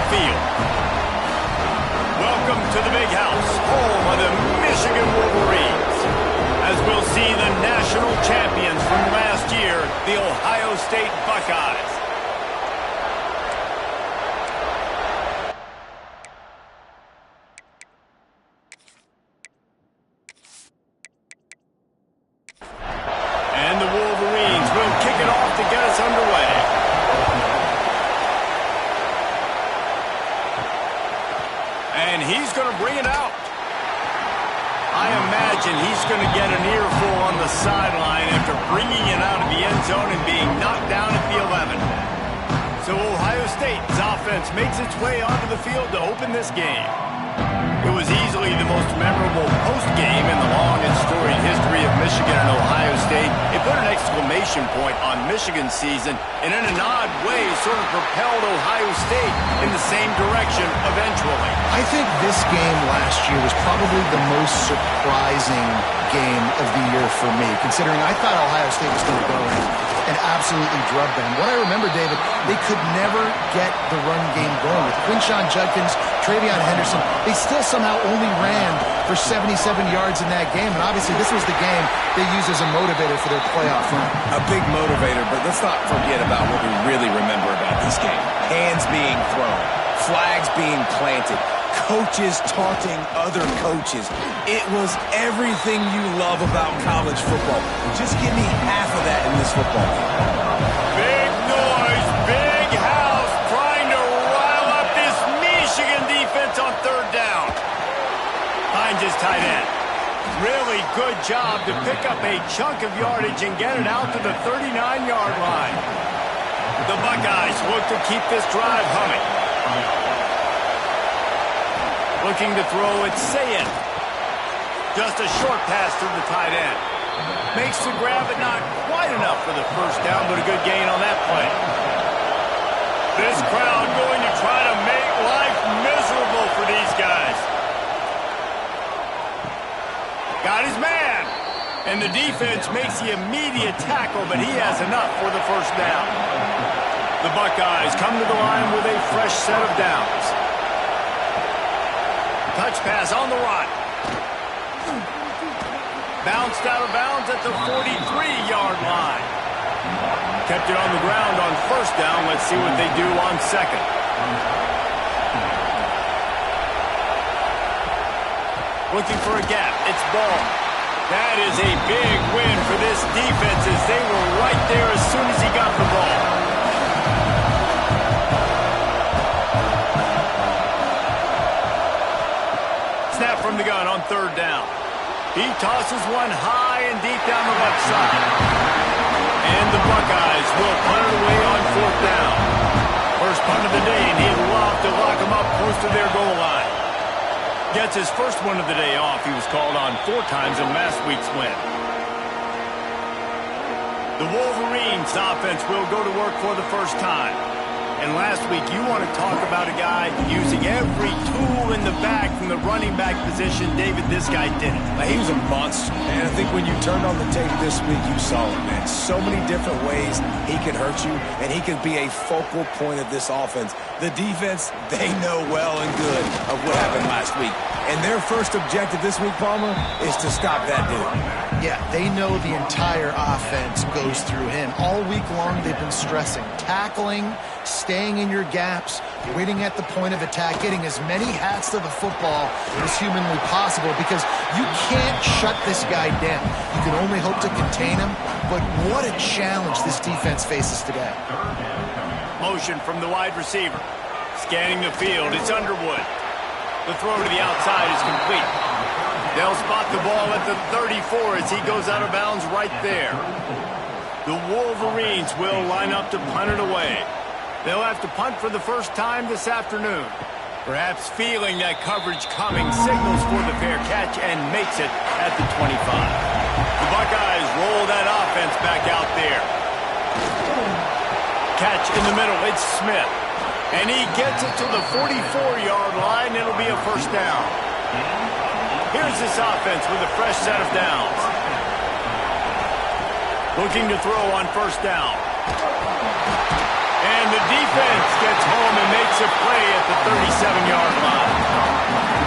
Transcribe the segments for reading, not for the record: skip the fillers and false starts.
field. Welcome to the big house, home of the Michigan Wolverines, as we'll see the national champions from last year, the Ohio State Buckeyes. And the Wolverines will kick it off to get us underway. And he's going to bring it out. I imagine he's going to get an earful on the sideline after bringing it out of the end zone and being knocked down at the 11. So Ohio State's offense makes its way onto the field to open this game. It was easily the most memorable post-game in the long and storied history of Michigan and Ohio State. It put an exclamation point on Michigan's season and in an odd way sort of propelled Ohio State in the same direction eventually. I think this game last year was probably the most surprising game of the year for me, considering I thought Ohio State was going to go in and absolutely drug them. What I remember, David, they could never get the run game going. With Quinshon Judkins, Travion Henderson, they still somehow only ran for 77 yards in that game, and obviously this was the game they used as a motivator for their playoff run. A big motivator, but let's not forget about what we really remember about this game. Hands being thrown, flags being planted, coaches taunting other coaches. It was everything you love about college football. Just give me half of that in this football game. Big noise, big house, trying to rile up this Michigan defense on third down. Finds his tight end. Really good job to pick up a chunk of yardage and get it out to the 39-yard line. The Buckeyes look to keep this drive humming. Looking to throw it, Sayin. Just a short pass to the tight end. Makes the grab, but not quite enough for the first down, but a good gain on that play. This crowd going to try to make life miserable for these guys. Got his man. And the defense makes the immediate tackle, but he has enough for the first down. The Buckeyes come to the line with a fresh set of downs. Touch pass on the run. Bounced out of bounds at the 43-yard line. Kept it on the ground on first down. Let's see what they do on second. Looking for a gap. It's ball. That is a big win for this defense as they were right there as soon as he got the ball. Snap from the gun on third down. He tosses one high and deep down the left side. And the Buckeyes will punt it away on fourth down. First punt of the day, and he'd love to lock them up close to their goal line. Gets his first one of the day off. He was called on 4 times in last week's win. The Wolverines offense will go to work for the first time. And last week, you want to talk about a guy using every tool in the bag from the running back position. David, this guy did it. He was a monster, man. I think when you turned on the tape this week, you saw it, man. So many different ways he could hurt you, and he could be a focal point of this offense. The defense, they know well and good of what happened last week. And their first objective this week, Palmer, is to stop that dude. Yeah, they know the entire offense goes through him. All week long, they've been stressing tackling, staying in your gaps, winning at the point of attack, getting as many hats to the football as humanly possible, because you can't shut this guy down. You can only hope to contain him, but what a challenge this defense faces today. Motion from the wide receiver. Scanning the field, it's Underwood. The throw to the outside is complete. They'll spot the ball at the 34 as he goes out of bounds right there. The Wolverines will line up to punt it away. They'll have to punt for the first time this afternoon. Perhaps feeling that coverage coming, signals for the fair catch and makes it at the 25. The Buckeyes roll that offense back out there. Catch in the middle, it's Smith. And he gets it to the 44-yard line. It'll be a first down. Here's this offense with a fresh set of downs. Looking to throw on first down. And the defense gets home and makes a play at the 37-yard line.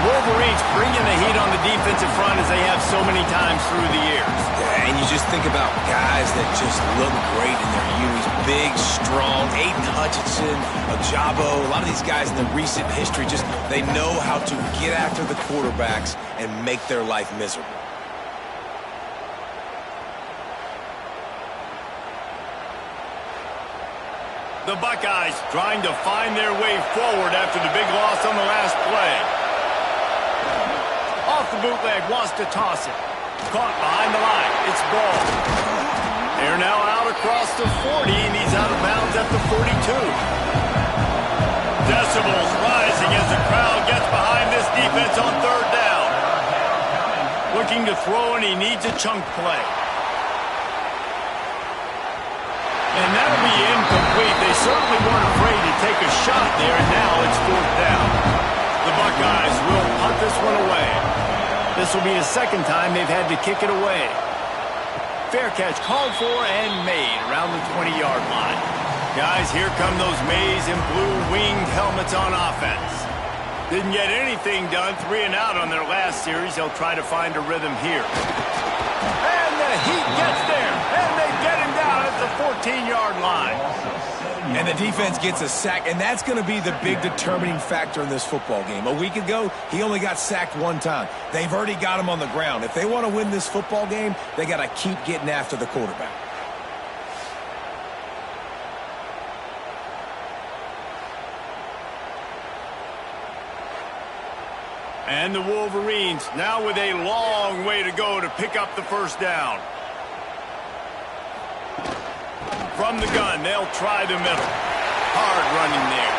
Wolverines bringing the heat on the defensive front as they have so many times through the years. Yeah, and you just think about guys that just look great in their unis. Big, strong, Aiden Hutchinson, Ajabo, a lot of these guys in the recent history, just they know how to get after the quarterbacks and make their life miserable. The Buckeyes trying to find their way forward after the big loss on the last play. Off the bootleg, wants to toss it. Caught behind the line. It's ball. They're now out across the 40, and he's out of bounds at the 42. Decibels rising as the crowd gets behind this defense on third down. Looking to throw, and he needs a chunk play. And that'll be incomplete. They certainly weren't afraid to take a shot there, and now it's fourth down. The Buckeyes will punt this one away. This will be the second time they've had to kick it away. Fair catch called for and made around the 20-yard line. Guys, here come those maize and blue winged helmets on offense. Didn't get anything done, 3 and out on their last series. They'll try to find a rhythm here. And the heat gets there, and they get him down at the 14-yard line. And the defense gets a sack, and that's going to be the big determining factor in this football game. A week ago, he only got sacked one time. They've already got him on the ground. If they want to win this football game, they got to keep getting after the quarterback. And the Wolverines now with a long way to go to pick up the first down. From the gun, they'll try the middle. Hard running there.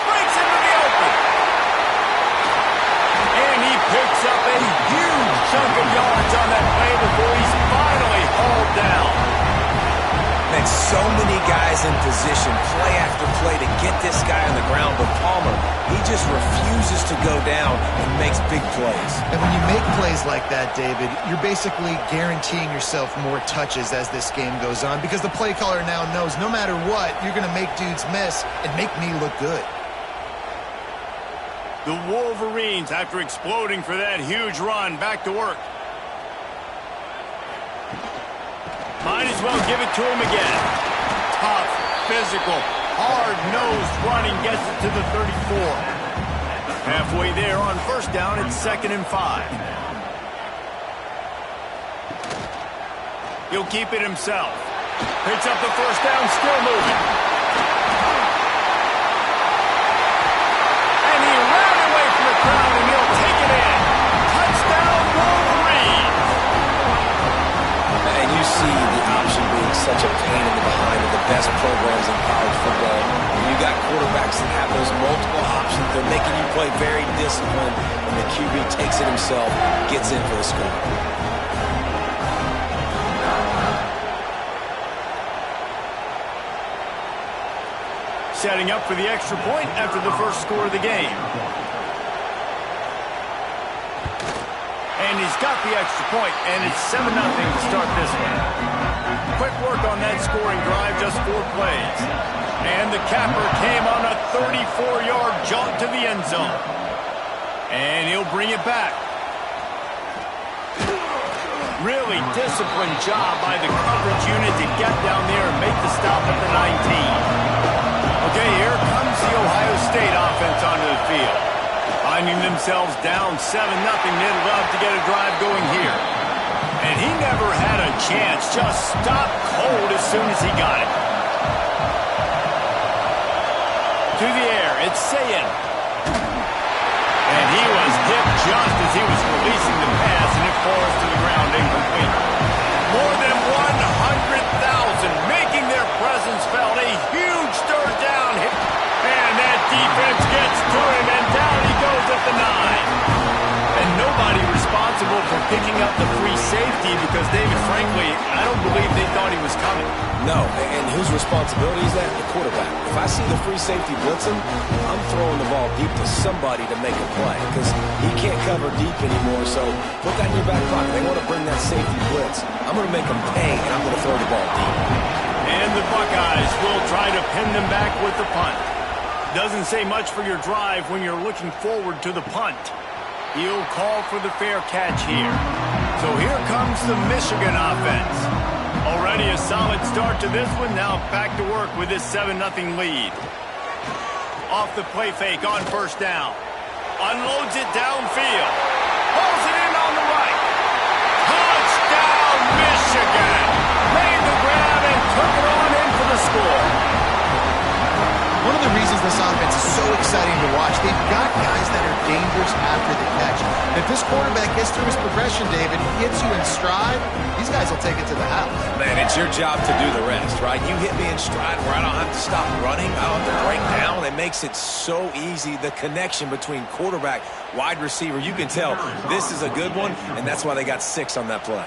Breaks into the open. And he picks up a huge chunk of yards on that play before he's finally hauled down. Man, so many guys in position, play after play to get this guy on the ground. But Palmer, he just refuses to go down and makes big plays. And when you make plays like that, David, you're basically guaranteeing yourself more touches as this game goes on because the play caller now knows no matter what, you're going to make dudes miss and make me look good. The Wolverines, after exploding for that huge run, back to work. Might as well give it to him again. Tough, physical, hard-nosed running gets it to the 34. Halfway there on first down, it's 2nd and 5. He'll keep it himself. Picks up the first down, still moving. And he ran away from the crowd, and he'll take it in. Touchdown, Wolverine! And you see the option being such a pain in the behind of the best programs in college football. When you got quarterbacks that have those multiple options, they're making you play very disciplined, and the QB takes it himself, gets in for the score. Setting up for the extra point after the first score of the game. And he's got the extra point, and it's 7-0 to start this one. Quick work on that scoring drive, just 4 plays. And the capper came on a 34-yard jaunt to the end zone. And he'll bring it back. Really disciplined job by the coverage unit to get down there and make the stop at the 19. Okay, here comes the Ohio State offense onto the field. Finding themselves down 7-0, they'd love to get a drive going here. And he never had a chance, just stopped cold as soon as he got it. To the air, it's Sayin. And he was hit just as he was releasing the pass, and it falls to the ground incomplete. More than 100,000 making their presence felt. A huge third down hit. And that defense gets to him, and down he goes at the 9. And nobody responsible for picking up the free safety because, David, frankly, I don't believe they thought he was coming. No, and whose responsibility is that? The quarterback. If I see the free safety blitzing, I'm throwing the ball deep to somebody to make a play because he can't cover deep anymore, so put that in your back pocket. They want to bring that safety blitz. I'm going to make them pay, and I'm going to throw the ball deep. And the Buckeyes will try to pin them back with the punt. Doesn't say much for your drive when you're looking forward to the punt. He'll call for the fair catch here. So here comes the Michigan offense. Already a solid start to this one. Now back to work with this 7-0 lead. Off the play fake on first down. Unloads it downfield. Pulls it in on the right. Touchdown, Michigan! Made the grab and took it on in for the score. One of the reasons this offense is so exciting to watch, they've got guys that are dangerous after the catch. And if this quarterback gets through his progression, David, gets you in stride, these guys will take it to the house. Man, it's your job to do the rest, right? You hit me in stride where I don't have to stop running. I don't have to break down. It makes it so easy. The connection between quarterback, wide receiver, you can tell this is a good one, and that's why they got 6 on that play.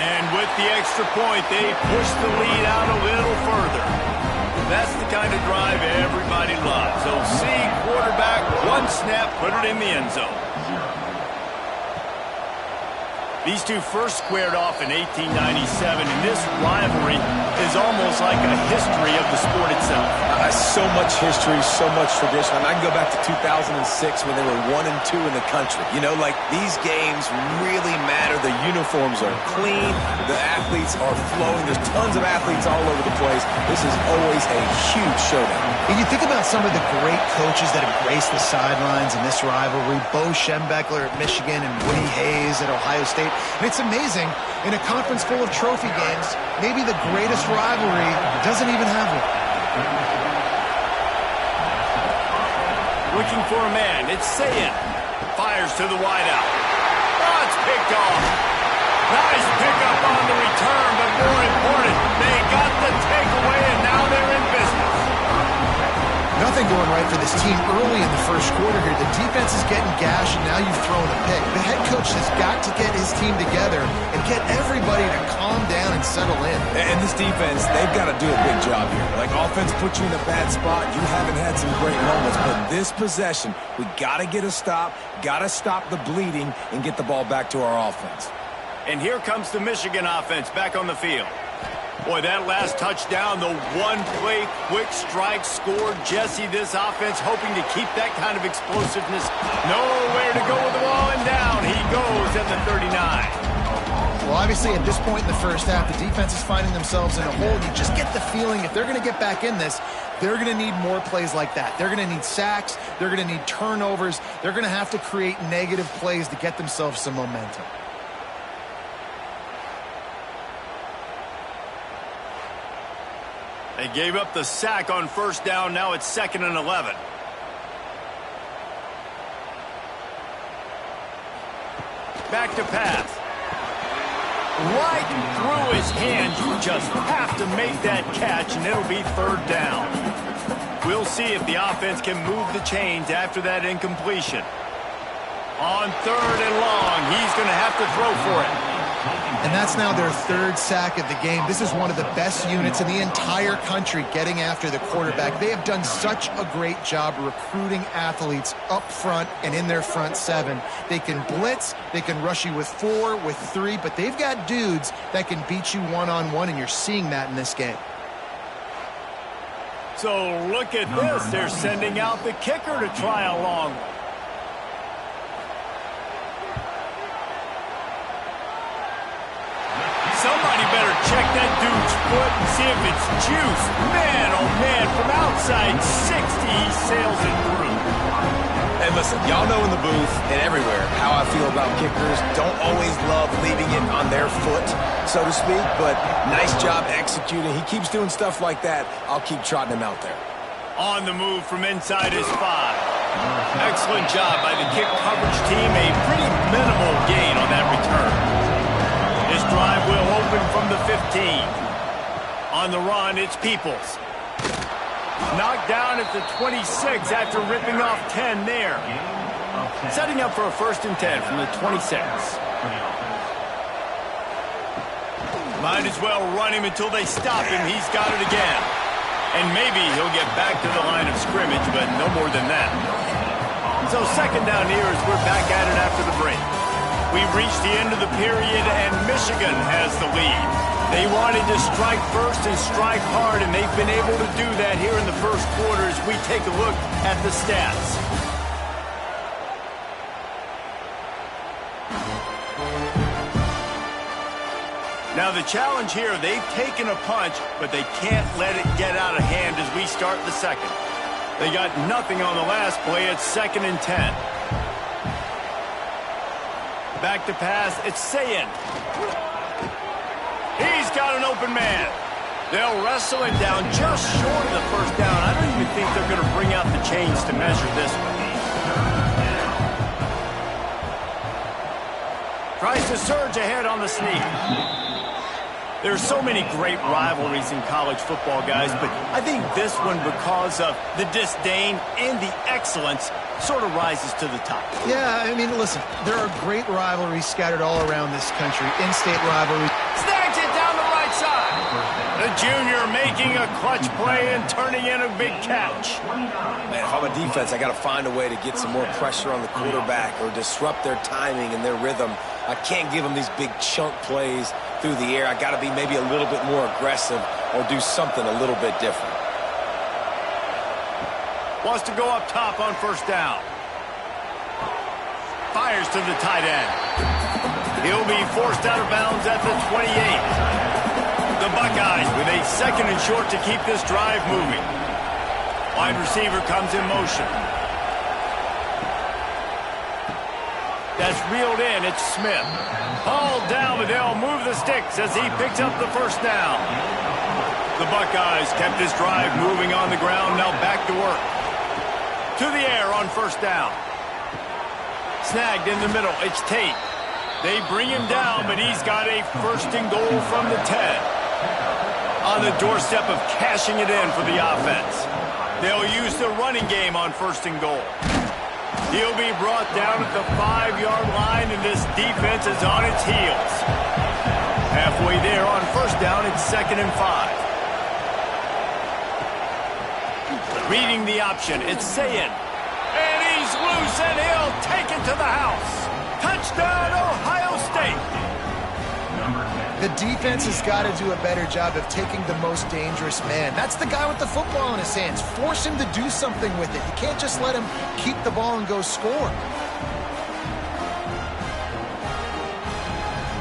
And with the extra point, they push the lead out a little further. That's the kind of drive everybody loves. So see quarterback, one snap, put it in the end zone. These two first squared off in 1897, and this rivalry is almost like a history of the sport itself. So much history, so much tradition. I can go back to 2006 when they were 1 and 2 in the country. You know, like these games really matter. The uniforms are clean. The athletes are flowing. There's tons of athletes all over the place. This is always a huge showdown. And you think about some of the great coaches that have graced the sidelines in this rivalry. Bo Schembechler at Michigan and Woody Hayes at Ohio State. And it's amazing, in a conference full of trophy games, maybe the greatest rivalry doesn't even have one. Looking for a man, it's Sayin. Fires to the wideout. Oh, it's picked off. Nice pickup on the return, but more important, they got the takeaway, and now they're in business. Nothing going right for this team early in the first quarter here. The defense is getting gashed, and now you've thrown a pick. The head coach has got to get his team together and get everybody to calm down and settle in. And this defense, they've got to do a big job here. Like, offense puts you in a bad spot. You haven't had some great moments, but this possession, we got to get a stop, got to stop the bleeding, and get the ball back to our offense. And here comes the Michigan offense back on the field. Boy, that last touchdown, the one-play quick strike scored. Jesse, this offense hoping to keep that kind of explosiveness. Nowhere to go with the ball, and down he goes at the 39. Well, obviously, at this point in the first half, the defense is finding themselves in a hole. You just get the feeling if they're going to get back in this, they're going to need more plays like that. They're going to need sacks. They're going to need turnovers. They're going to have to create negative plays to get themselves some momentum. They gave up the sack on first down. Now it's 2nd and 11. Back to pass. Right through his hands. You just have to make that catch, and it'll be 3rd down. We'll see if the offense can move the chains after that incompletion. On 3rd and long, he's going to have to throw for it. And that's now their 3rd sack of the game. This is one of the best units in the entire country getting after the quarterback. They have done such a great job recruiting athletes up front and in their front 7. They can blitz, they can rush you with 4, with 3, but they've got dudes that can beat you one-on-one, and you're seeing that in this game. So look at this. They're sending out the kicker to try a long one. Somebody better check that dude's foot and see if it's juice. Man, oh man, from outside 60, he sails it through. And listen, y'all know in the booth and everywhere how I feel about kickers. Don't always love leaving it on their foot, so to speak, but nice job executing. He keeps doing stuff like that. I'll keep trotting him out there. On the move from inside his 5. Excellent job by the kick coverage team. A pretty minimal gain on that return. This drive will open from the 15. On the run, it's Peoples. Knocked down at the 26 after ripping off 10 there. Setting up for a 1st and 10 from the 26. Might as well run him until they stop him. He's got it again. And maybe he'll get back to the line of scrimmage, but no more than that. So 2nd down here as we're back at it after the break. We've reached the end of the period, and Michigan has the lead. They wanted to strike first and strike hard, and they've been able to do that here in the first quarter as we take a look at the stats. Now the challenge here, they've taken a punch, but they can't let it get out of hand as we start the second. They got nothing on the last play. It's 2nd and 10. Back to pass. It's Sayin. He's got an open man. They'll wrestle him down just short of the first down. I don't even think they're going to bring out the chains to measure this one. Tries to surge ahead on the sneak. There's so many great rivalries in college football, guys, but I think this one, because of the disdain and the excellence, sort of rises to the top. Yeah, I mean, listen, there are great rivalries scattered all around this country. In-state rivalries. Snags it down the right side. The junior making a clutch play and turning in a big catch. Man, if I'm a defense, I got to find a way to get some more pressure on the quarterback or disrupt their timing and their rhythm. I can't give them these big chunk plays through the air. I got to be maybe a little bit more aggressive or do something a little bit different. Wants to go up top on first down. Fires to the tight end. He'll be forced out of bounds at the 28. The Buckeyes with a 2nd and short to keep this drive moving. Wide receiver comes in motion. That's reeled in. It's Smith. Hauled down, but they'll move the sticks as he picks up the first down. The Buckeyes kept this drive moving on the ground. Now back to work. To the air on first down. Snagged in the middle. It's Tate. They bring him down, but he's got a 1st and goal from the 10. On the doorstep of cashing it in for the offense. They'll use the running game on 1st and goal. He'll be brought down at the 5-yard line, and this defense is on its heels. Halfway there on first down, it's 2nd and 5. Reading the option, it's Sayin. And he's loose, and he'll take it to the house. Touchdown, Ohio State. The defense has got to do a better job of taking the most dangerous man. That's the guy with the football in his hands. Force him to do something with it. You can't just let him keep the ball and go score.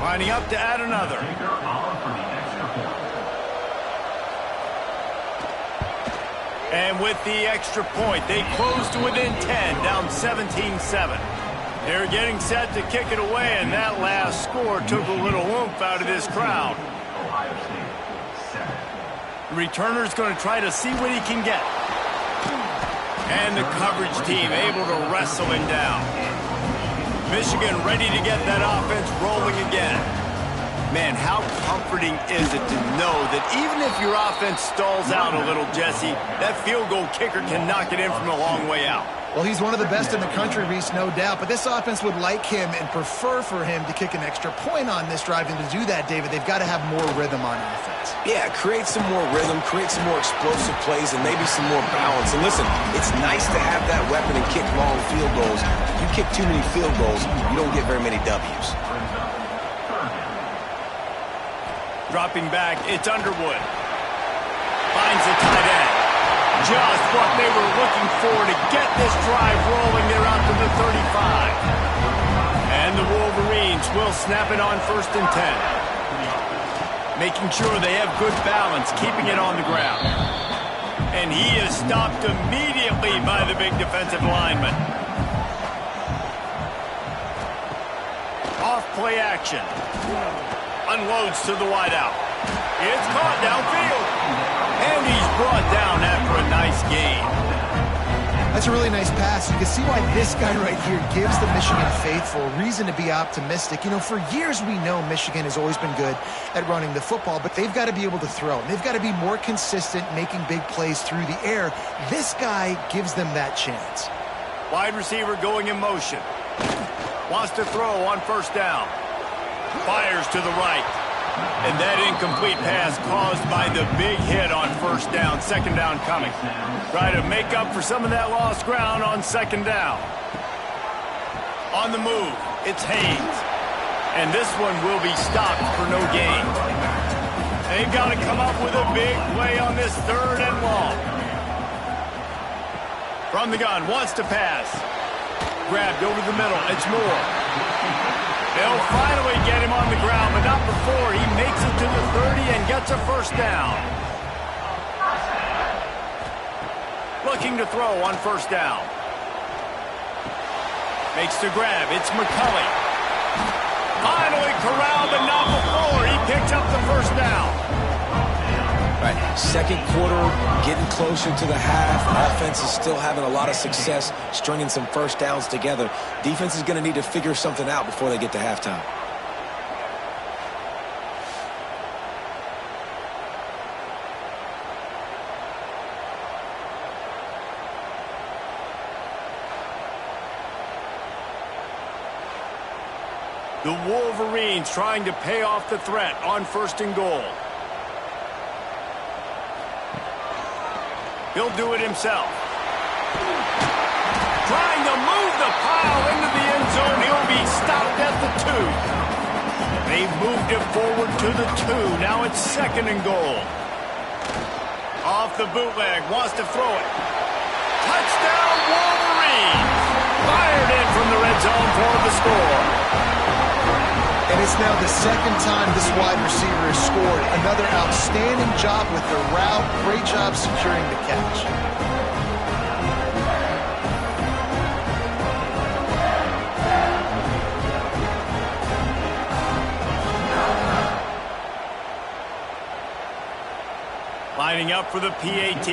Lining up to add another. And with the extra point, they close to within 10, down 17-7. They're getting set to kick it away, and that last score took a little oomph out of this crowd. The returner's going to try to see what he can get. And the coverage team able to wrestle him down. Michigan ready to get that offense rolling again. Man, how comforting is it to know that even if your offense stalls out a little, Jesse, that field goal kicker can knock it in from a long way out. Well, he's one of the best in the country, Reese, no doubt. But this offense would like him and prefer for him to kick an extra point on this drive. And to do that, David, they've got to have more rhythm on offense. Yeah, create some more rhythm, create some more explosive plays, and maybe some more balance. And listen, it's nice to have that weapon and kick long field goals. If you kick too many field goals, you don't get very many W's. Dropping back, it's Underwood. Finds the tight end. Just what they were looking for to get this drive rolling. They're out to the 35. And the Wolverines will snap it on 1st and 10. Making sure they have good balance, keeping it on the ground. And he is stopped immediately by the big defensive lineman. Off play action. Unloads to the wideout. It's caught downfield. And he's brought down after a nice gain. That's a really nice pass. You can see why this guy right here gives the Michigan faithful reason to be optimistic. You know, for years we know Michigan has always been good at running the football, but they've got to be able to throw. They've got to be more consistent making big plays through the air. This guy gives them that chance. Wide receiver going in motion. Wants to throw on first down. Fires to the right. And that incomplete pass caused by the big hit on first down. 2nd down coming. Try to make up for some of that lost ground on 2nd down. On the move, it's Haynes. And this one will be stopped for no gain. They've got to come up with a big play on this 3rd and long. From the gun, wants to pass. Grabbed over the middle. It's Moore. They'll finally get him on the ground, but not before he makes it to the 30 and gets a 1st down. Looking to throw on 1st down. Makes the grab. It's McCulley. Finally corralled, but not before he picks up the 1st down. Right, 2nd quarter, getting closer to the half. Offense is still having a lot of success stringing some 1st downs together. Defense is going to need to figure something out before they get to halftime. The Wolverines trying to pay off the threat on 1st and goal. He'll do it himself. Trying to move the pile into the end zone. He'll be stopped at the 2. They've moved it forward to the 2. Now it's 2nd and goal. Off the bootleg. Wants to throw it. Touchdown Wolverines. Fired in from the red zone for the score. And it's now the 2nd time this wide receiver has scored. Another outstanding job with the route. Great job securing the catch. Lining up for the PAT.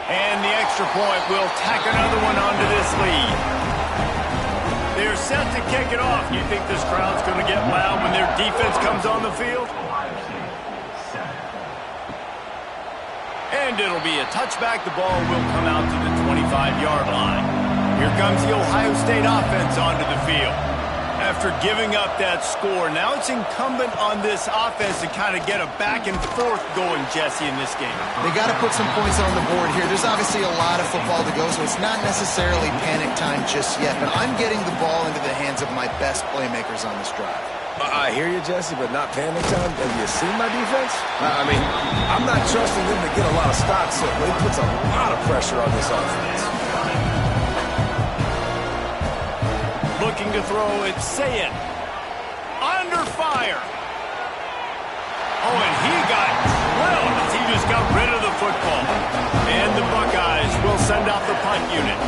And the extra point will tack another one onto this lead. They're set to kick it off. You think this crowd's going to get loud when their defense comes on the field? And it'll be a touchback. The ball will come out to the 25-yard line. Here comes the Ohio State offense onto the field. After giving up that score, now it's incumbent on this offense to kind of get a back and forth going, Jesse, in this game. They got to put some points on the board here. There's obviously a lot of football to go, so it's not necessarily panic time just yet, but I'm getting the ball into the hands of my best playmakers on this drive. I hear you, Jesse, but not panic time. Have you seen my defense? I mean, I'm not trusting them to get a lot of stops in, but it puts a lot of pressure on this offense. Looking to throw, it's Sayin. Under fire. Oh, and he got drilled as he just got rid of the football. And the Buckeyes will send out the punt unit.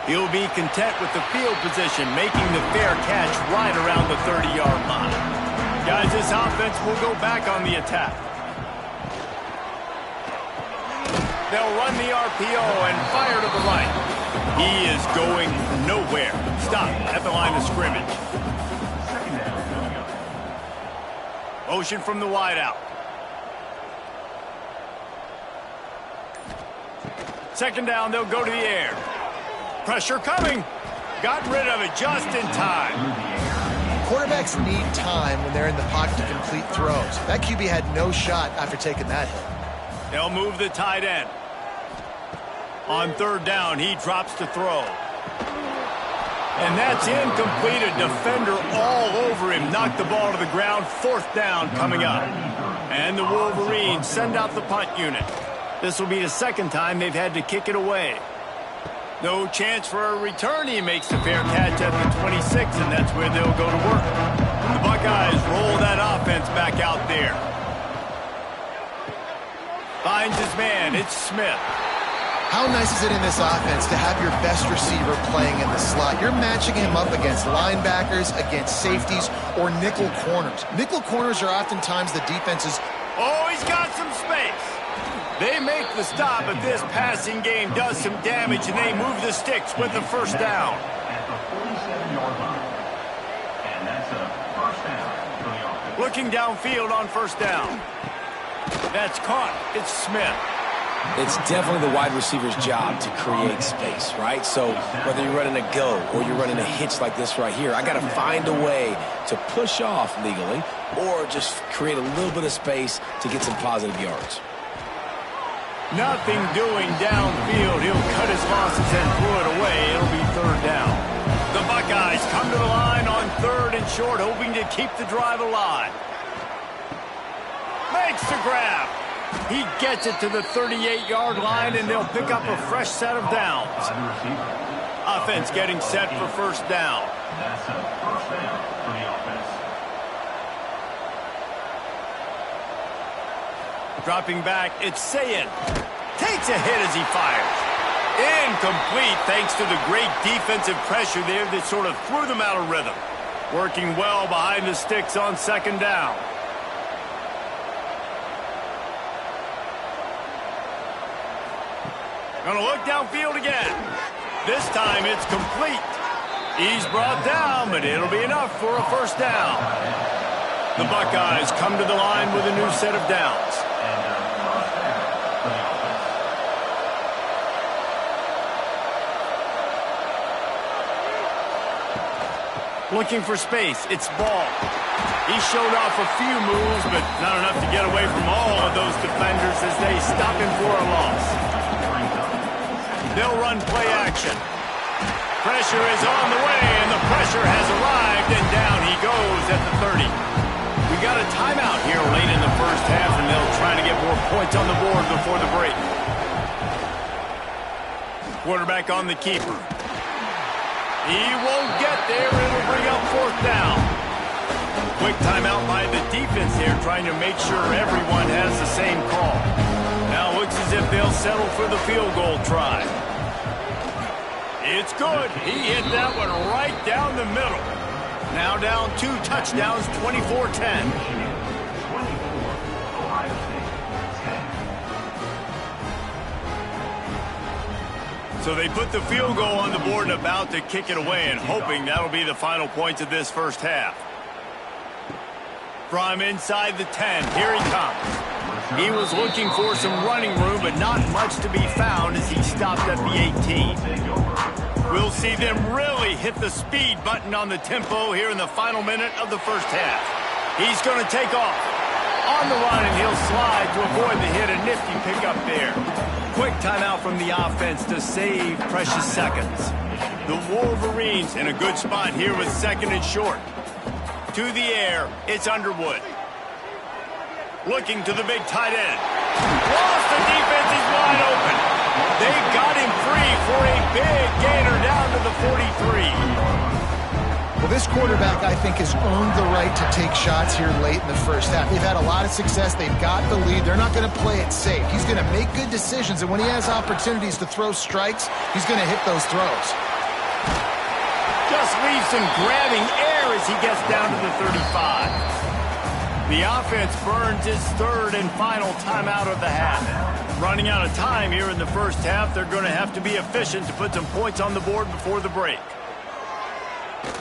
He'll be content with the field position, making the fair catch right around the 30-yard line. Guys, this offense will go back on the attack. They'll run the RPO and fire to the right. He is going nowhere. Stop at the line of scrimmage. Motion from the wideout. 2nd down, they'll go to the air. Pressure coming. Got rid of it just in time. Quarterbacks need time when they're in the pocket to complete throws. That QB had no shot after taking that hit. They'll move the tight end. On 3rd down, he drops to throw. And that's incomplete. A defender all over him. Knocked the ball to the ground. 4th down coming up. And the Wolverines send out the punt unit. This will be the 2nd time they've had to kick it away. No chance for a return. He makes the fair catch at the 26, and that's where they'll go to work. The Buckeyes roll that offense back out there. Finds his man. It's Smith. How nice is it in this offense to have your best receiver playing in the slot? You're matching him up against linebackers, against safeties, or nickel corners. Nickel corners are oftentimes the defense's... Oh, he's got some space. They make the stop, but this passing game does some damage, and they move the sticks with the 1st down. Looking downfield on 1st down. That's caught. It's Smith. It's definitely the wide receiver's job to create space, right? So whether you're running a go or you're running a hitch like this right here, I got to find a way to push off legally or just create a little bit of space to get some positive yards. Nothing doing downfield. He'll cut his losses and throw it away. It'll be third down. The Buckeyes come to the line on third and short, hoping to keep the drive alive. Makes the grab. He gets it to the 38-yard line, and they'll pick up a fresh set of downs. Offense getting set for first down. That's a first down for the offense. Dropping back, it's Sayin. Takes a hit as he fires. Incomplete thanks to the great defensive pressure there that sort of threw them out of rhythm. Working well behind the sticks on second down. Gonna look downfield again. This time it's complete. He's brought down, but it'll be enough for a first down. The Buckeyes come to the line with a new set of downs. Looking for space, it's Ball. He showed off a few moves, but not enough to get away from all of those defenders as they stop him for a loss. They'll run play action. Pressure is on the way, and the pressure has arrived, and down he goes at the 30. We got a timeout here late in the first half, and they'll try to get more points on the board before the break. Quarterback on the keeper. He won't get there. It'll bring up fourth down. Quick timeout by the defense here, trying to make sure everyone has the same call. Now it looks as if they'll settle for the field goal try. It's good. He hit that one right down the middle. Now down 2 touchdowns, 24-10. So they put the field goal on the board and about to kick it away, and hoping that'll be the final points of this first half. From inside the 10, here he comes. He was looking for some running room, but not much to be found as he stopped at the 18. We'll see them really hit the speed button on the tempo here in the final minute of the first half. He's going to take off. On the run, and he'll slide to avoid the hit. A nifty pickup there. Quick timeout from the offense to save precious seconds. The Wolverines in a good spot here with second and short. To the air, it's Underwood. Looking to the big tight end. Lost the defense, he's wide open. They got him free for a big gainer down to the 43. Well, this quarterback, I think, has earned the right to take shots here late in the first half. They've had a lot of success. They've got the lead. They're not going to play it safe. He's going to make good decisions, and when he has opportunities to throw strikes, he's going to hit those throws. Just leaves him grabbing air as he gets down to the 35. The offense burns his third and final timeout of the half. Running out of time here in the first half, they're going to have to be efficient to put some points on the board before the break.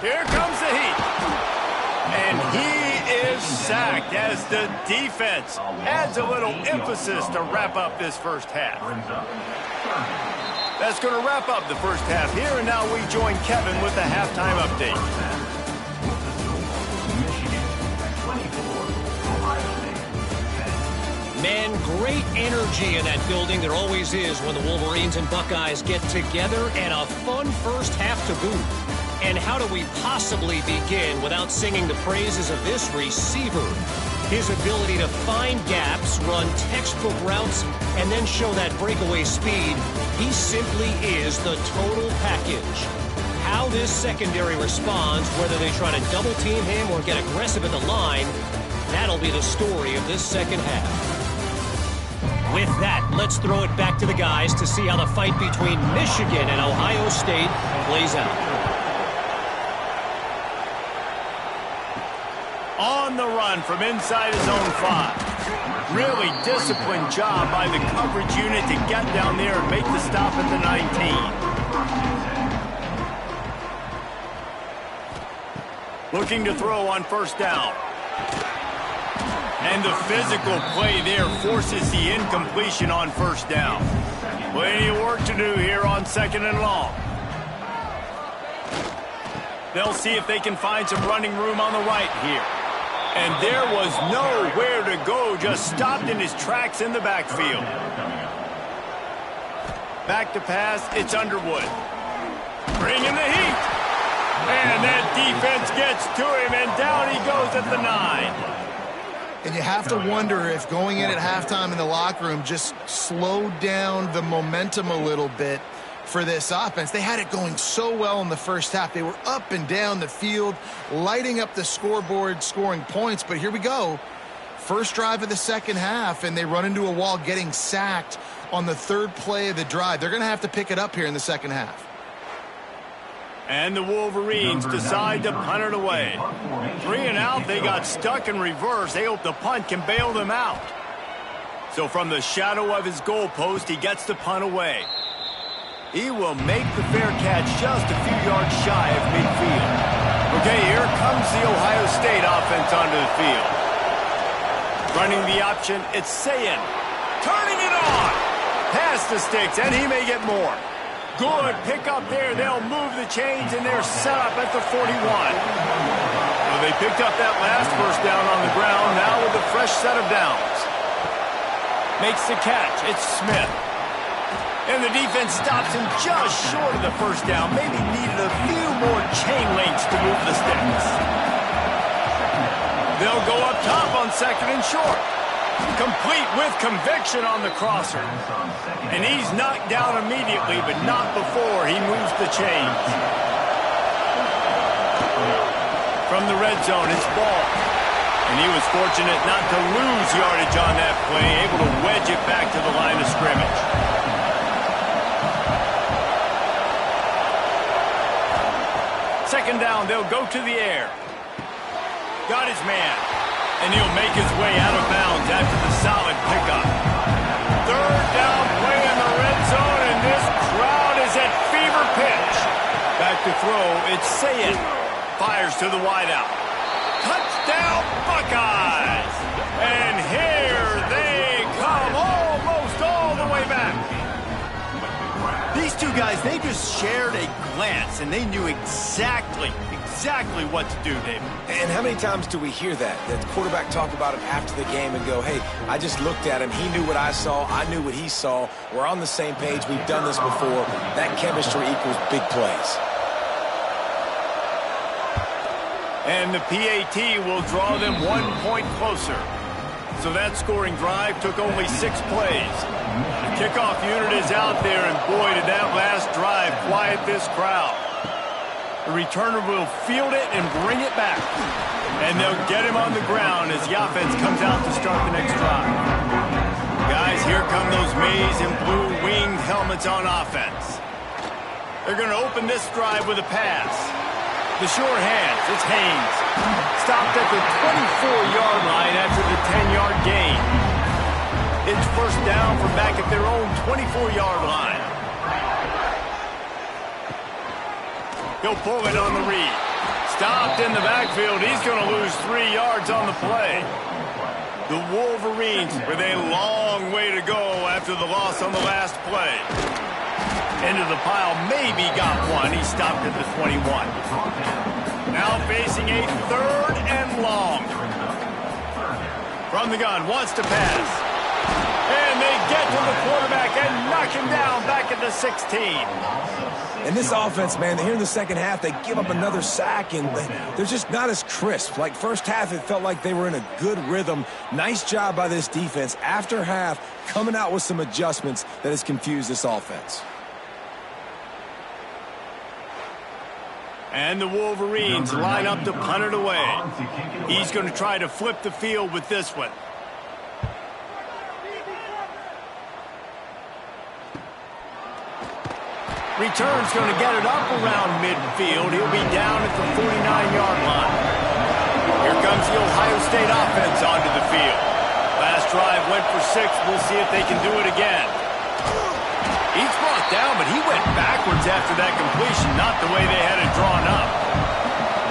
Here comes the heat. And he is sacked as the defense adds a little emphasis to wrap up this first half. That's going to wrap up the first half here, and now we join Kevin with the halftime update. Man, great energy in that building. There always is when the Wolverines and Buckeyes get together, and a fun first half to boot. And how do we possibly begin without singing the praises of this receiver? His ability to find gaps, run textbook routes, and then show that breakaway speed. He simply is the total package. How this secondary responds, whether they try to double team him or get aggressive at the line, that'll be the story of this second half. With that, let's throw it back to the guys to see how the fight between Michigan and Ohio State plays out. On the run from inside his own 5. Really disciplined job by the coverage unit to get down there and make the stop at the 19. Looking to throw on first down. And the physical play there forces the incompletion on first down. Plenty of work to do here on second and long. They'll see if they can find some running room on the right here. And there was nowhere to go, just stopped in his tracks in the backfield. Back to pass, it's Underwood. Bringing the heat. And that defense gets to him, and down he goes at the 9. And you have to wonder if going in at halftime in the locker room just slowed down the momentum a little bit for this offense. They had it going so well in the first half. They were up and down the field, lighting up the scoreboard, scoring points. But here we go. First drive of the second half, and they run into a wall, getting sacked on the third play of the drive. They're going to have to pick it up here in the second half. And the Wolverines decide to punt it away. 3 and out, they got stuck in reverse. They hope the punt can bail them out. So from the shadow of his goalpost, he gets the punt away. He will make the fair catch just a few yards shy of midfield. Okay, here comes the Ohio State offense onto the field. Running the option, it's Sayin. Turning it on! Past the sticks, and he may get more. Good pick up there. They'll move the chains, and they're set up at the 41. Well, they picked up that last first down on the ground, now with a fresh set of downs. Makes the catch. It's Smith. And the defense stops him just short of the first down. Maybe needed a few more chain links to move the sticks. They'll go up top on second and short. Complete with conviction on the crosser. And he's knocked down immediately, but not before he moves the chains. From the red zone, it's Ball. And he was fortunate not to lose yardage on that play, able to wedge it back to the line of scrimmage. Second down, they'll go to the air. Got his man. And he'll make his way out of bounds after the solid pickup. Third down play in the red zone, and this crowd is at fever pitch. Back to throw, it's Sayin. Fires to the wideout. Touchdown, Buckeyes! And here they come, almost all the way back. These two guys, they just shared a glance, and they knew exactly what to do, David. And how many times do we hear that? That the quarterback talk about him after the game and go, hey, I just looked at him. He knew what I saw. I knew what he saw. We're on the same page. We've done this before. That chemistry equals big plays. And the PAT will draw them 1 point closer. So that scoring drive took only 6 plays. The kickoff unit is out there, and boy, did that last drive quiet this crowd. The returner will field it and bring it back. And they'll get him on the ground as the offense comes out to start the next drive. Guys, here come those maize and blue winged helmets on offense. They're going to open this drive with a pass. The short hands, it's Haynes. Stopped at the 24-yard line after the 10-yard gain. It's first down from back at their own 24-yard line. He'll pull it on the read. Stopped in the backfield. He's going to lose 3 yards on the play. The Wolverines with a long way to go after the loss on the last play. Into the pile, maybe got one. He stopped at the 21. Now facing a 3rd and long. From the gun, wants to pass. And they get to the quarterback and knock him down back at the 16. And this offense, man, here in the second half, they give up another sack, and they're just not as crisp. Like first half, it felt like they were in a good rhythm. Nice job by this defense. After half, coming out with some adjustments that has confused this offense. And the Wolverines line up to punt it away. He's going to try to flip the field with this one. Return's going to get it up around midfield. He'll be down at the 49-yard line. Here comes the Ohio State offense onto the field. Last drive went for 6. We'll see if they can do it again. He's brought down, but he went backwards after that completion, not the way they had it drawn up.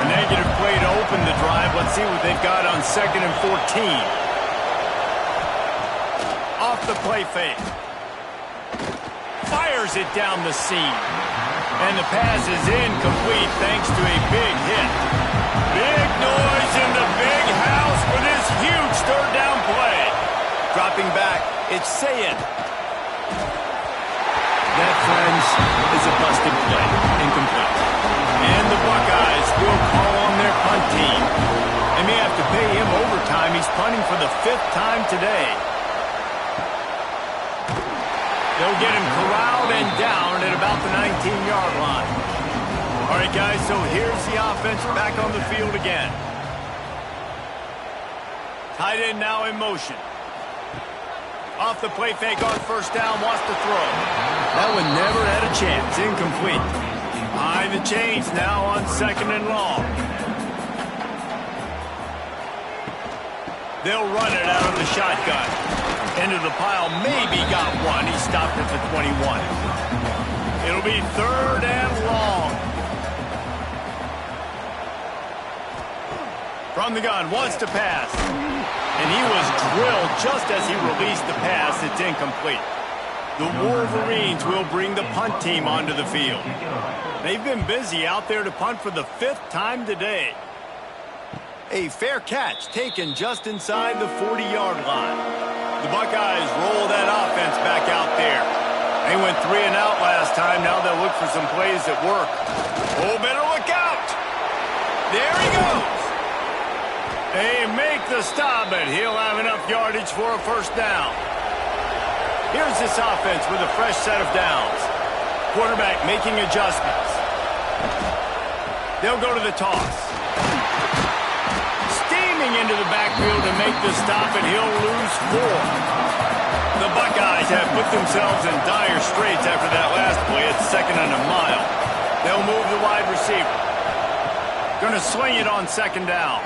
A negative play to open the drive. Let's see what they've got on 2nd and 14. Off the play fake. Fires it down the seam. And the pass is incomplete thanks to a big hit. Big noise in the big house for this huge 3rd down play. Dropping back, it's Sayin. That friends, is a busted play. Incomplete. And the Buckeyes will call on their punt team. They may have to pay him overtime. He's punting for the 5th time today. They'll get him corralled and down at about the 19-yard line. All right, guys, so here's the offense back on the field again. Tight end now in motion. Off the play fake on first down, wants to throw. That one never had a chance. Incomplete. Behind the chains now on 2nd and long. They'll run it out of the shotgun. Into the pile, maybe got one. He stopped at the 21. It'll be 3rd and long. From the gun, wants to pass. And he was drilled just as he released the pass. It's incomplete. The Wolverines will bring the punt team onto the field. They've been busy out there to punt for the 5th time today. A fair catch taken just inside the 40-yard line. The Buckeyes roll that offense back out there. They went 3 and out last time. Now they'll look for some plays that work. Oh, better look out. There he goes. They make the stop, but he'll have enough yardage for a 1st down. Here's this offense with a fresh set of downs. Quarterback making adjustments. They'll go to the toss. Steaming into the backfield to make the stop, and he'll lose 4. The Buckeyes have put themselves in dire straits after that last play. It's 2nd and a mile. They'll move the wide receiver. Going to swing it on 2nd down.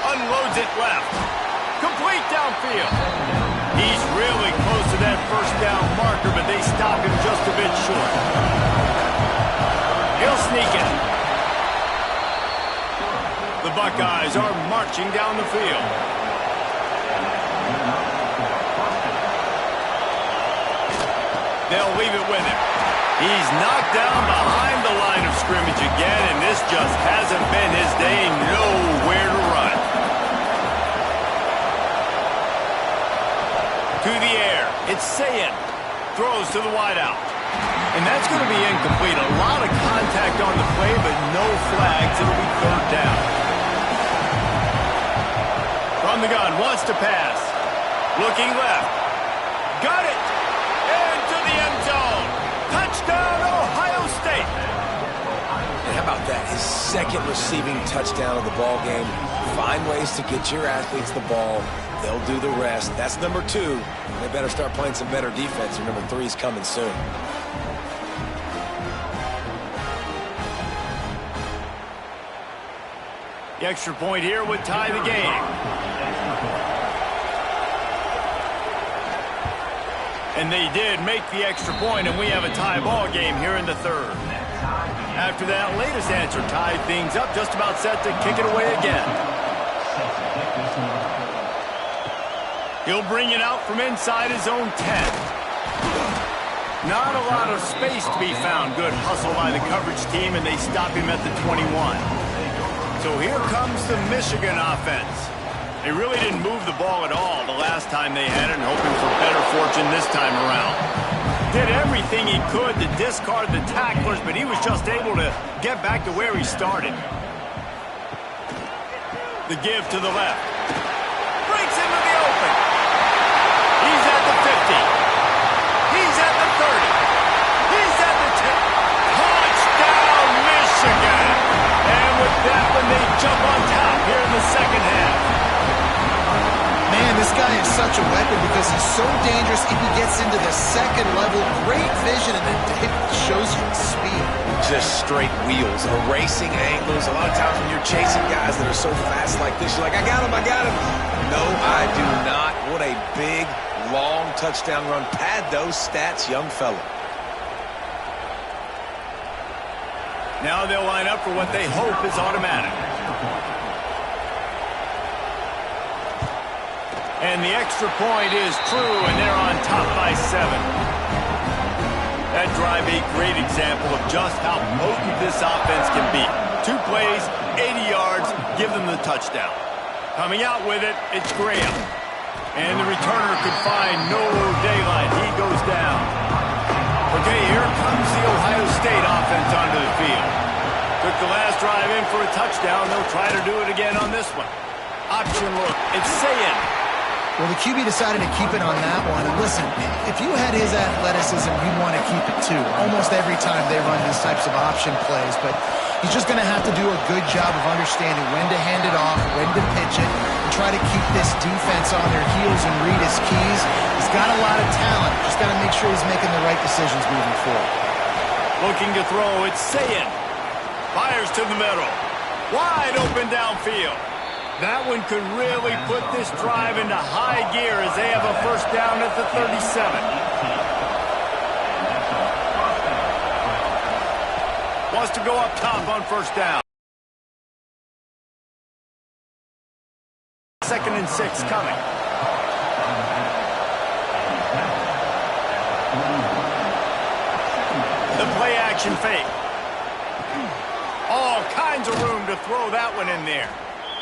Unloads it left. Complete downfield. He's really close to that 1st down marker, but they stop him just a bit short. He'll sneak it. The Buckeyes are marching down the field. They'll leave it with him. He's knocked down behind the line of scrimmage again, and this just hasn't been his day. Nowhere to run. To the air. It's Sayin. Throws to the wideout. And that's going to be incomplete. A lot of contact on the play, but no flags. It'll be 3rd down. From the gun, wants to pass. Looking left. Got it. Into the end zone. Touchdown, Ohio State. And how about that? His 2nd receiving touchdown of the ball game. Find ways to get your athletes the ball. They'll do the rest. That's number 2. They better start playing some better defense, or number 3's coming soon. The extra point here would tie the game. And they did make the extra point, and we have a tie ball game here in the 3rd. After that latest answer tied things up, just about set to kick it away again. He'll bring it out from inside his own 10. Not a lot of space to be found. Good hustle by the coverage team, and they stop him at the 21. So here comes the Michigan offense. They really didn't move the ball at all the last time they had it, and hoping for better fortune this time around. Did everything he could to discard the tacklers, but he was just able to get back to where he started. The give to the left. Breaks into the open. He's at the 50. He's at the 30. He's at the 10. Touchdown, Michigan! And with that one, they jump on top here in the 2nd half. Man, this guy is such a weapon because he's so dangerous if he gets into the 2nd level. Great vision, and it shows you speed. Just straight wheels, erasing angles. A lot of times when you're chasing guys that are so fast like this, you're like, I got him, I got him. No, I do not. What a big, long touchdown run. Pad those stats, young fella. Now they'll line up for what they hope is automatic. And the extra point is true, and they're on top by 7. That drive a great example of just how potent this offense can be. 2 plays, 80 yards, give them the touchdown. Coming out with it, it's Graham. And the returner could find no daylight. He goes down. Okay, here comes the Ohio State offense onto the field. Took the last drive in for a touchdown. They'll try to do it again on this one. Option look. It's Sayin. Well, the QB decided to keep it on that one. And listen, if you had his athleticism, you'd want to keep it too. Almost every time they run these types of option plays. But he's just going to have to do a good job of understanding when to hand it off, when to pitch it, and try to keep this defense on their heels and read his keys. He's got a lot of talent. Just got to make sure he's making the right decisions moving forward. Looking to throw. It's Sayin. Fires to the middle. Wide open downfield. That one could really put this drive into high gear as they have a first down at the 37. Wants to go up top on first down. 2nd and 6 coming. The play action fake. All kinds of room to throw that one in there.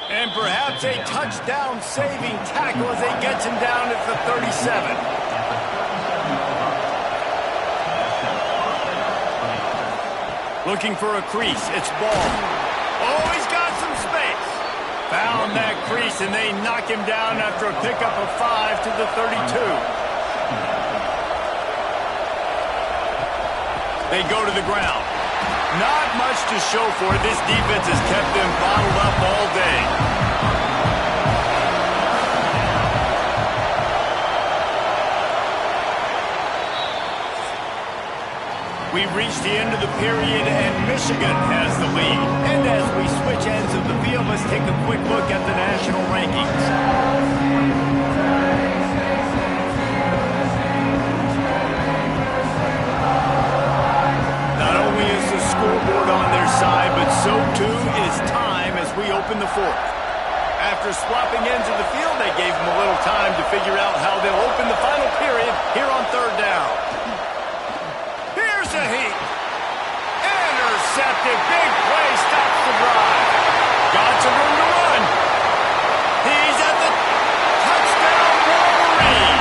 And perhaps a touchdown-saving tackle as he gets him down at the 37. Looking for a crease. It's Ball. Oh, he's got some space. Found that crease, and they knock him down after a pickup of 5 to the 32. They go to the ground. Not much to show for it. This defense has kept them bottled up all day. We've reached the end of the period, and Michigan has the lead. And as we switch ends of the field, let's take a quick look at the national rankings. Scoreboard on their side, but so too is time as we open the fourth. After swapping ends of the field, they gave them a little time to figure out how they'll open the final period here on third down. Here's a heat. Intercepted. Big play stops the drive. Got some room to run. He's at the touchdown Wolverine.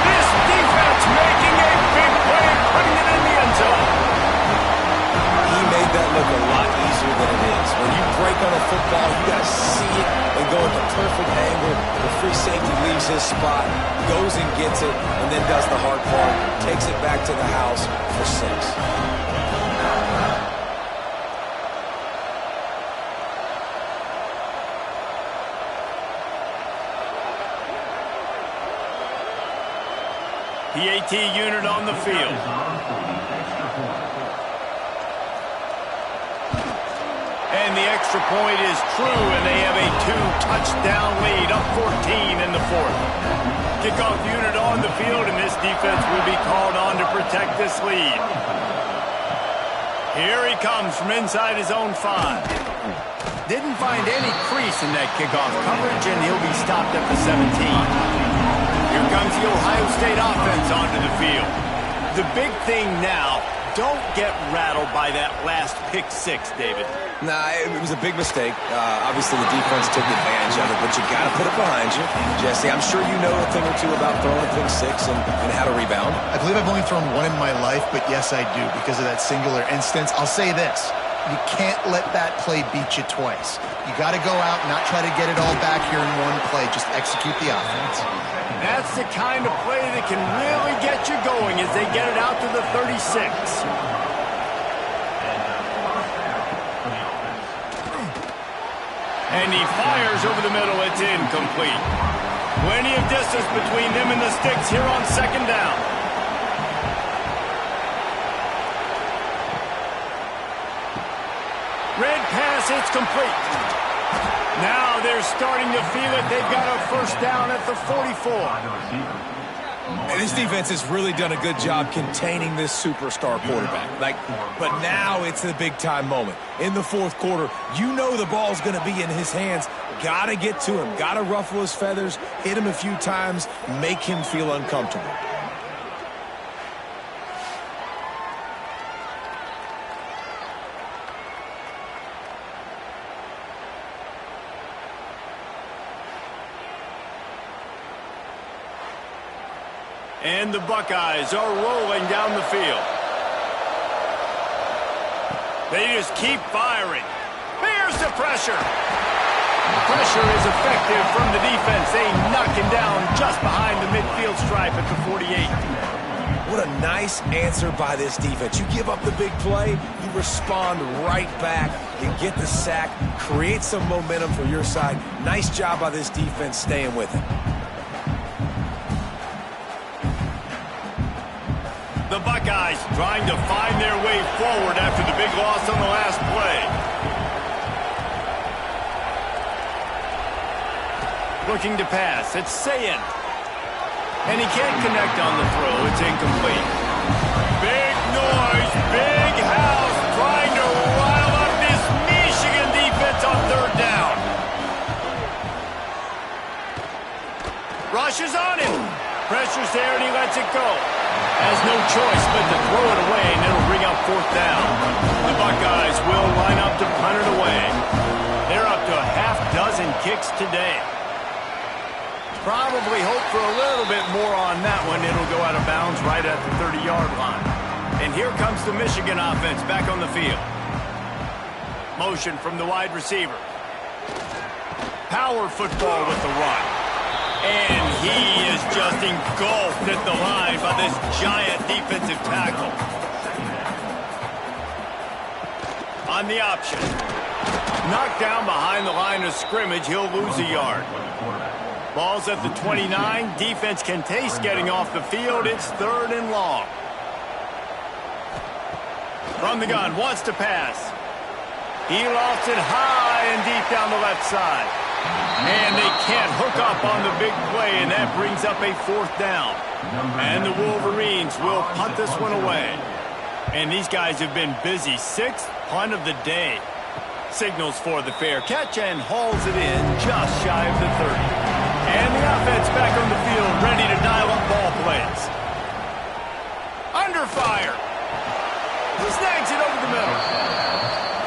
This defense making a big play and putting it in the end zone. That look a lot easier than it is. When you break on a football, you got to see it and go at the perfect angle. The free safety leaves his spot, goes and gets it, and then does the hard part, takes it back to the house for 6. PAT unit on the field. And the extra point is true, and they have a 2-touchdown lead, up 14 in the fourth. Kickoff unit on the field, and this defense will be called on to protect this lead. Here he comes from inside his own 5. Didn't find any crease in that kickoff coverage, and he'll be stopped at the 17. Here comes the Ohio State offense onto the field. The big thing now, don't get rattled by that last pick 6, David. Nah, it was a big mistake. Obviously, the defense took advantage of it, but you got to put it behind you. Jesse, I'm sure you know a thing or two about throwing a pick 6 and how to rebound. I believe I've only thrown one in my life, but yes, I do because of that singular instance. I'll say this. You can't let that play beat you twice. You got to go out and not try to get it all back here in one play. Just execute the offense. That's the kind of play that can really get you going as they get it out to the 36. And he fires over the middle. It's incomplete. Plenty of distance between them and the sticks here on second down. Red pass, it's complete. Now they're starting to feel it. They've got a first down at the 44. And this defense has really done a good job containing this superstar quarterback. But now it's the big-time moment. In the fourth quarter, you know the ball's going to be in his hands. Got to get to him. Got to ruffle his feathers, hit him a few times, make him feel uncomfortable. And the Buckeyes are rolling down the field. They just keep firing. Here's the pressure. Pressure is effective from the defense. They knock him down just behind the midfield stripe at the 48. What a nice answer by this defense. You give up the big play, you respond right back, you get the sack, create some momentum for your side. Nice job by this defense staying with it. The Buckeyes trying to find their way forward after the big loss on the last play. Looking to pass. It's Sayin. And he can't connect on the throw. It's incomplete. Big noise, big house, trying to rile up this Michigan defense on third down. Rushes on him. Pressure's there, and he lets it go. Has no choice but to throw it away, and it'll bring up fourth down. The Buckeyes will line up to punt it away. They're up to a half dozen kicks today. Probably hope for a little bit more on that one. It'll go out of bounds right at the 30-yard line. And here comes the Michigan offense back on the field. Motion from the wide receiver. Power football with the run. And he is just engulfed at the line by this giant defensive tackle. On the option. Knocked down behind the line of scrimmage. He'll lose a yard. Ball's at the 29. Defense can taste getting off the field. It's third and long. From the gun, wants to pass. He lost it high and deep down the left side. And they can't hook up on the big play, and that brings up a fourth down. And the Wolverines will punt this one away. And these guys have been busy. Sixth punt of the day. Signals for the fair catch and hauls it in just shy of the 30. And the offense back on the field, ready to dial up ball plays. Under fire. He snags it over the middle.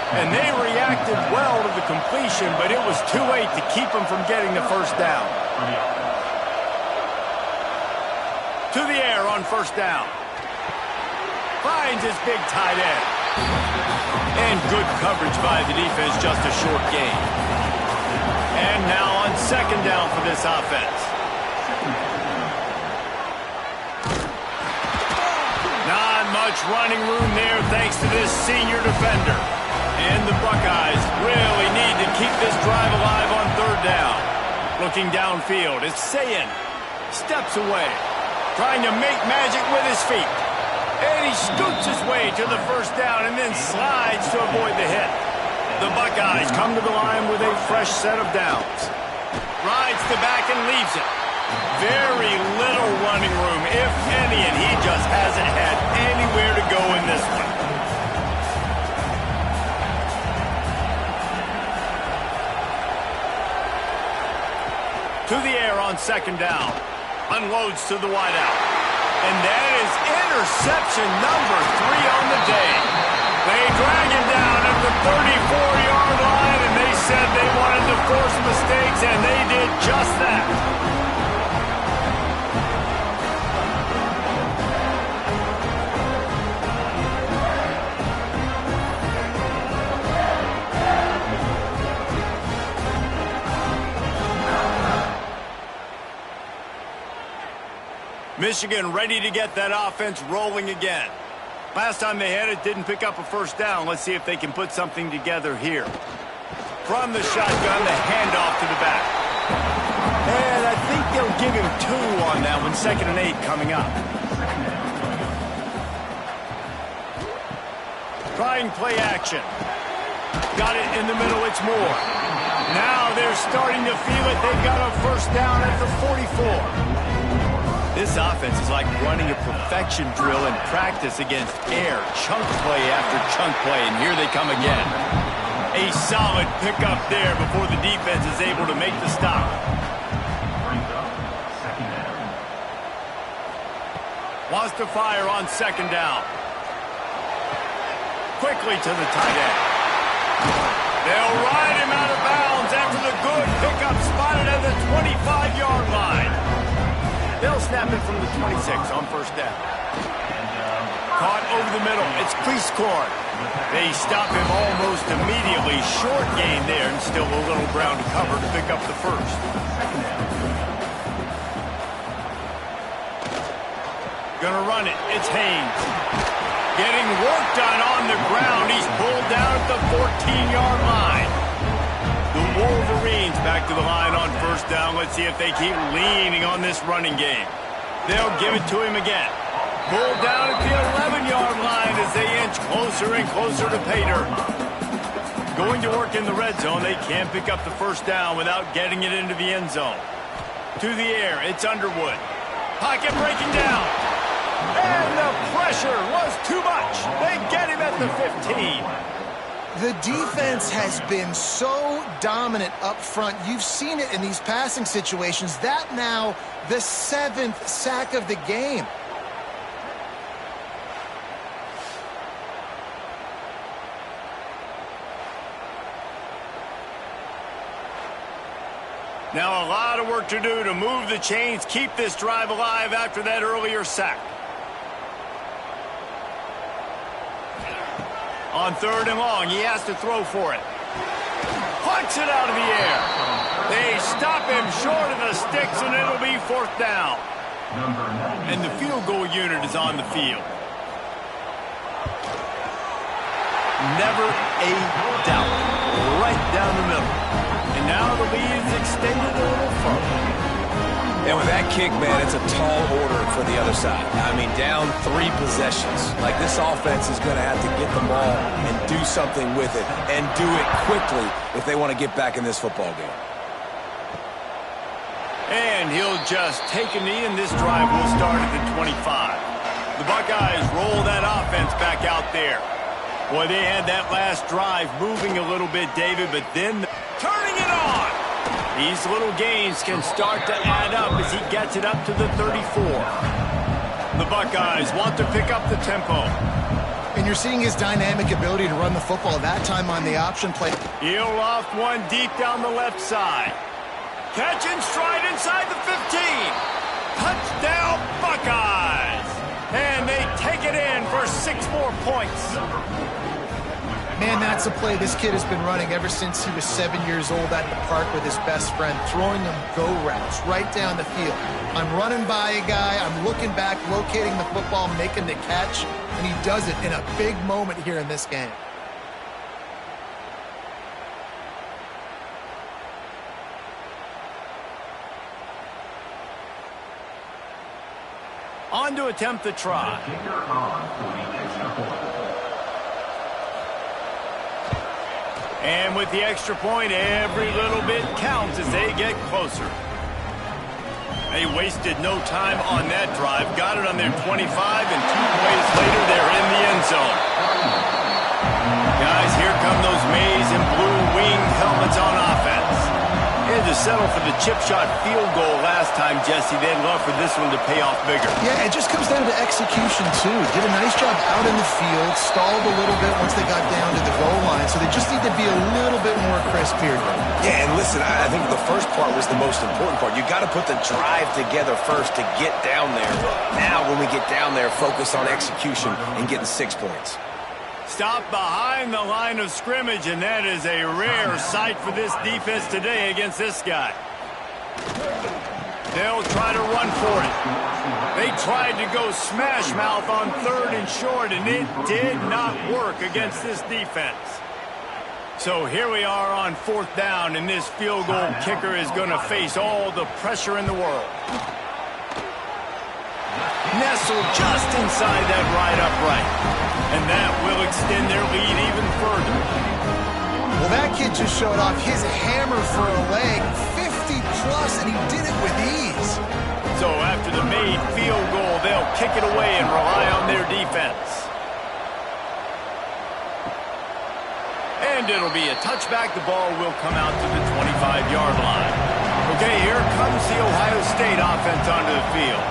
And they reacted well to the completion, but it was too late to keep them from getting the first down. To the air on first down. Finds his big tight end. And good coverage by the defense, just a short gain. And now on second down for this offense. Not much running room there thanks to this senior defender. And the Buckeyes really need to keep this drive alive on third down. Looking downfield, it's Sayin. Steps away. Trying to make magic with his feet. And he scoots his way to the first down and then slides to avoid the hit. The Buckeyes come to the line with a fresh set of downs. Rides the back and leaves it. Very little running room, if any, and he just hasn't had anywhere to go in this one. To the air on second down. Unloads to the wideout. And that is interception number 3 on the day. They drag him down at the 34-yard line, and they said they wanted to force mistakes, and they did just that. Michigan ready to get that offense rolling again. Last time they had it, didn't pick up a first down. Let's see if they can put something together here. From the shotgun, the handoff to the back. And I think they'll give him 2 on that one. 2nd and 8 coming up. Trying play action. Got it in the middle, it's Moore. Now they're starting to feel it. They've got a first down at the 44. This offense is like running a perfection drill in practice against air. Chunk play after chunk play, and here they come again. A solid pickup there before the defense is able to make the stop. Wants to fire on second down. Quickly to the tight end. They'll ride him out of bounds after the good pickup spotted at the 25-yard line. They'll snap it from the 26 on first down. caught over the middle. It's crease court. They stop him almost immediately. Short gain there, and still a little ground to cover to pick up the first. Gonna run it. It's Haynes. Getting work done on the ground. He's pulled down at the 14-yard line. The Wolverines back to the line on first down. Let's see if they keep leaning on this running game. They'll give it to him again. Pulled down at the 11-yard line as they inch closer and closer to pay dirt. Going to work in the red zone. They can't pick up the first down without getting it into the end zone. To the air. It's Underwood. Pocket breaking down. And the pressure was too much. They get him at the 15. The defense has been so dominant up front. You've seen it in these passing situations. That now the 7th sack of the game. Now a lot of work to do to move the chains, keep this drive alive after that earlier sack. On 3rd and long, he has to throw for it. Punts it out of the air. They stop him short of the sticks, and it'll be 4th down. And the field goal unit is on the field. Never a doubt. Right down the middle. And now the lead is extended a little further. And with that kick, man, it's a tall order for the other side. I mean, down 3 possessions. Like, this offense is going to have to get the ball and do something with it, and do it quickly if they want to get back in this football game. And he'll just take a knee, and this drive will start at the 25. The Buckeyes roll that offense back out there. Boy, they had that last drive moving a little bit, David, but then turning it on. These little gains can start to add up as he gets it up to the 34. The Buckeyes want to pick up the tempo. And you're seeing his dynamic ability to run the football, that time on the option play. He'll loft one deep down the left side. Catch and stride inside the 15. Touchdown, Buckeyes. And they take it in for 6 more points. Man, that's a play this kid has been running ever since he was 7 years old at the park with his best friend, throwing him go routes right down the field. I'm running by a guy, I'm looking back, locating the football, making the catch, and he does it in a big moment here in this game. On to attempt the try. And with the extra point, every little bit counts as they get closer. They wasted no time on that drive. Got it on their 25, and 2 plays later, they're in the end zone. Guys, here come those maize and blue winged helmets on offense. They had to settle for the chip shot field goal last time, Jesse. They'd love for this one to pay off bigger. Yeah, it just comes down to execution, too. Did a nice job out in the field, stalled a little bit once they got down to the goal line, so they just need to be a little bit more crisp here. Yeah, and listen, I think the first part was the most important part. You got to put the drive together first to get down there. Now, when we get down there, focus on execution and getting 6 points. Stop behind the line of scrimmage, and that is a rare sight for this defense today against this guy. They'll try to run for it. They tried to go smash mouth on 3rd and short, and it did not work against this defense. So here we are on 4th down, and this field goal kicker is going to face all the pressure in the world. Nestled just inside that right upright. And that will extend their lead even further. Well, that kid just showed off his hammer for a leg, 50-plus, and he did it with ease. So after the made field goal, they'll kick it away and rely on their defense. And it'll be a touchback. The ball will come out to the 25-yard line. Okay, here comes the Ohio State offense onto the field.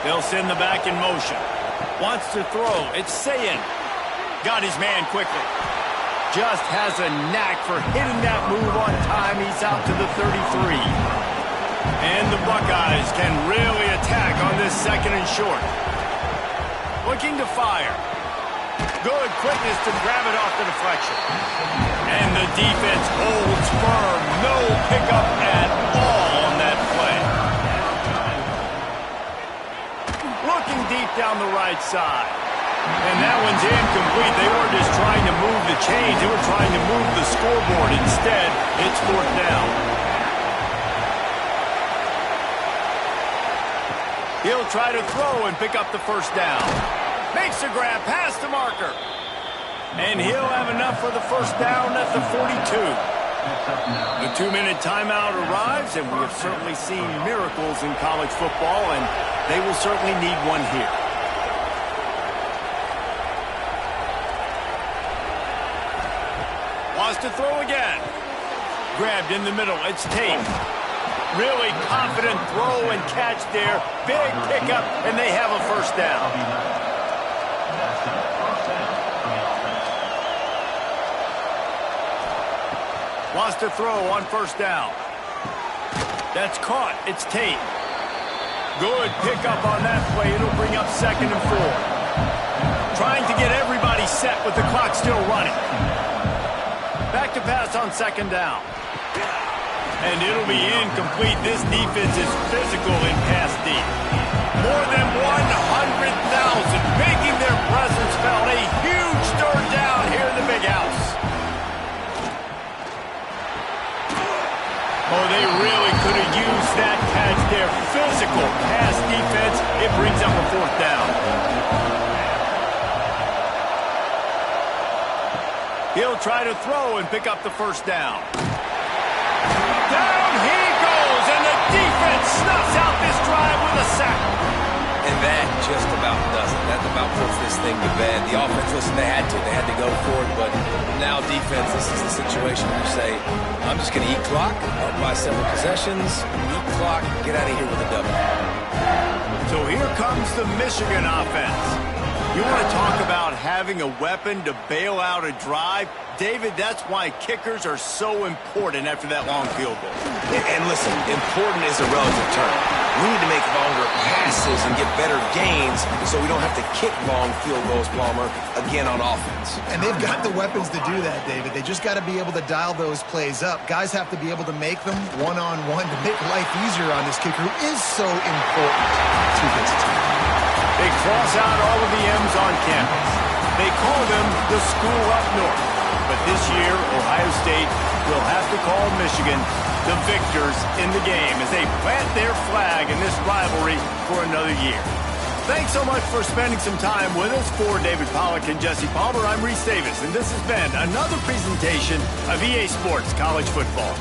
They'll send the back in motion. Wants to throw. It's Sayin. Got his man quickly. Just has a knack for hitting that move on time. He's out to the 33. And the Buckeyes can really attack on this 2nd and short. Looking to fire. Good quickness to grab it off the deflection. And the defense holds firm. No pickup at all on that play. Looking deep down the right side. And that one's incomplete. They weren't just trying to move the chains. They were trying to move the scoreboard. Instead, it's fourth down. He'll try to throw and pick up the first down. Makes a grab past the marker. And he'll have enough for the first down at the 42. The 2-minute timeout arrives, and we have certainly seen miracles in college football, and they will certainly need one here. Wants to throw again. Grabbed in the middle. It's Tate. Really confident throw and catch there. Big pickup, and they have a first down. Wants to throw on first down. That's caught. It's Tate. Good pickup on that play. It'll bring up 2nd and 4. Trying to get everybody set with the clock still running. Back to pass on 2nd down. And it'll be incomplete. This defense is physical in pass deep. More than 100,000 making their presence felt. A huge third down here in the big house. Oh, they really could have used that catch there. Physical pass defense. It brings up a fourth down. He'll try to throw and pick up the first down. Down he goes, and the defense snuffs out this drive with a sack. And that just about does it. That about puts this thing to bed. The offense, listen, they had to go for it, but now defense, this is the situation where you say, I'm just going to eat clock, up by several possessions, eat clock, get out of here with a W. So here comes the Michigan offense. You want to talk about having a weapon to bail out a drive? David, that's why kickers are so important after that long field goal. And listen, important is a relative term. We need to make longer passes and get better gains so we don't have to kick long field goals, Palmer, again on offense. And they've got the weapons to do that, David. They just got to be able to dial those plays up. Guys have to be able to make them one-on-one to make life easier on this kicker, who is so important to this team. They cross out all of the M's on campus. They call them the school up north. But this year, Ohio State will have to call Michigan the victors in the game as they plant their flag in this rivalry for another year. Thanks so much for spending some time with us. For David Pollack and Jesse Palmer, I'm Reese Davis, and this has been another presentation of EA Sports College Football.